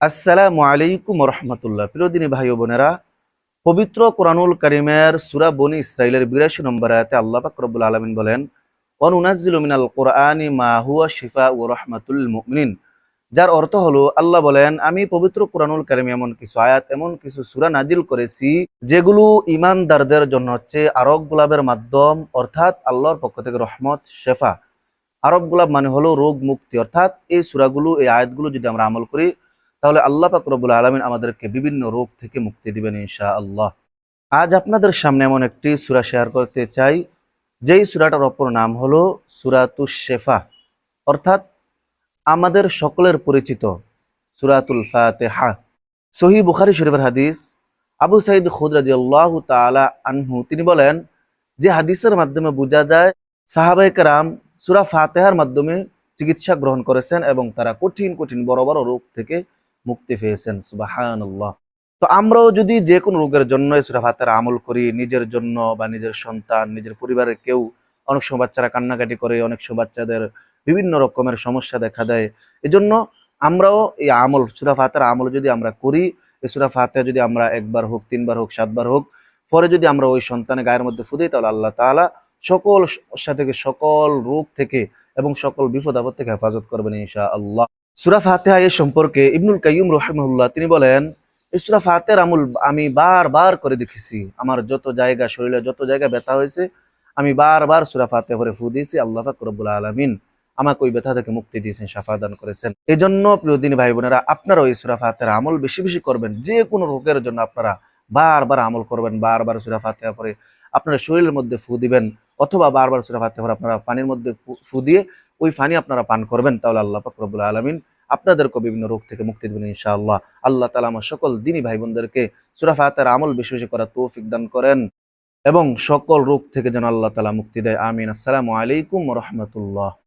আসসালামু আলাইকুম রহমতুল্লাহ। প্রিয়দিনী ভাই ও বোনেরা, পবিত্র কোরআনুল কারীমের সূরা বনী ইসরাঈলের ৮২ নম্বর আয়াতে আল্লাহ পাক রব্বুল আলামিন বলেন, ওয়ানুনাজ্জিলু মিনাল কোরআনি মা হুয়া শিফাউ ওয়া রাহমাতুল লিল মুমিনিন। যার অর্থ হলো, আল্লাহ বলেন, আমি পবিত্র কোরআনুল কারীমে এমন কিছু আয়াত, এমন কিছু সূরা নাজিল করেছি যেগুলো ঈমানদারদের জন্য হচ্ছে আরোগ্য লাভের মাধ্যম, অর্থাৎ আল্লাহর পক্ষ থেকে রহমত, শেফা। আরোগ্য লাভ মানে হলো রোগ মুক্তি। অর্থাৎ এই সূরাগুলো, এই আয়াতগুলো যদি আমরা আমল করি, তাহলে আল্লাহ পাক রব্বুল আলামিন আমাদেরকে বিভিন্ন রোগ থেকে মুক্তি দিবেন ইনশাআল্লাহ। আজ আপনাদের সামনে এমন একটি সূরা শেয়ার করতে চাই, যেই সূরাটার অপর নাম হলো সূরাতুশ শিফা, অর্থাৎ আমাদের সকলের পরিচিত সূরাতুল ফাতিহা। সহিহ বুখারী শরীফের হাদিস, আবু সাঈদ খুদরী রাদিয়াল্লাহু তাআলা আনহু তিনি বলেন, যে হাদিসের মাধ্যমে বোঝা যায় সাহাবায়ে কেরাম সূরা ফাতিহার মাধ্যমে চিকিৎসা গ্রহণ করেছেন এবং তারা কঠিন কঠিন বড় বড় রোগ থেকে মুক্তি পেয়েছেন। সুবহানাল্লাহ। তো আমরাও যদি যে কোনো রোগের জন্য এই সূরা ফাতিহার আমল করি, নিজের জন্য বা নিজের সন্তান, নিজের পরিবারের কেউ, অনেক সময় বাচ্চারা কান্নাকাটি করে, অনেক সময় বাচ্চাদের বিভিন্ন রকমের সমস্যা দেখা দেয়, এজন্য আমরাও এই আমল সূরা ফাতিহার আমল যদি আমরা করি, এই সূরা ফাতিহা যদি আমরা একবার হোক, তিনবার হোক, সাতবার হোক, পরে যদি আমরা ওই সন্তানের গায়ের মধ্যে ফুঁদি, তাহলে আল্লাহ তাআলা সকল সমস্যা থেকে, সকল রোগ থেকে এবং সকল বিপদ আপদ থেকে হেফাজত করবেন ইনশাআল্লাহ। সূরা ফাতিহা এ সম্পর্কে ইবনুল কাইয়্যিম রাহিমাহুল্লাহ তিনি বলেন, এই সূরা ফাতিহার আমল আমি বারবার করে দেখেছি। আমার যত জায়গা, শরীরে যত জায়গায় ব্যথা হয়েছে, আমি বারবার সূরা ফাতিহা করে ফু দিয়েছি। আল্লাহ পাক রব্বুল আলামিন আমাকে ওই ব্যথা থেকে মুক্তি দিয়েছেন, শাফা দান করেছেন। এজন্য প্রিয় দিনী ভাই বোনেরা, আপনারা ওই সূরা ফাতিহার আমল বেশি বেশি করবেন। যে কোনো রোগের জন্য আপনারা বারবার আমল করবেন, বারবার সূরা ফাতিহা পড়ে আপনারা শরীরের মধ্যে ফু দিবেন, অথবা বারবার সূরা ফাতিহা পড়ে আপনারা পানির মধ্যে ফু দিয়ে ওই পানি আপনারা পান করবেন। তাহলে আল্লাহ পাক রব্বুল আলামিন আপনাদেরকে বিভিন্ন রোগ থেকে মুক্তি দেবেন ইনশাআল্লাহ। আল্লাহ তাআলা আমার সকল দিনী ভাই বোনদেরকে সূরা ফাতিহার আমল বেশি বেশি করার তৌফিক দান করেন এবং সকল রোগ থেকে যেন আল্লাহ তাআলা মুক্তি দেয়। আমিন। আসসালামু আলাইকুম ওয়া রাহমাতুল্লাহ।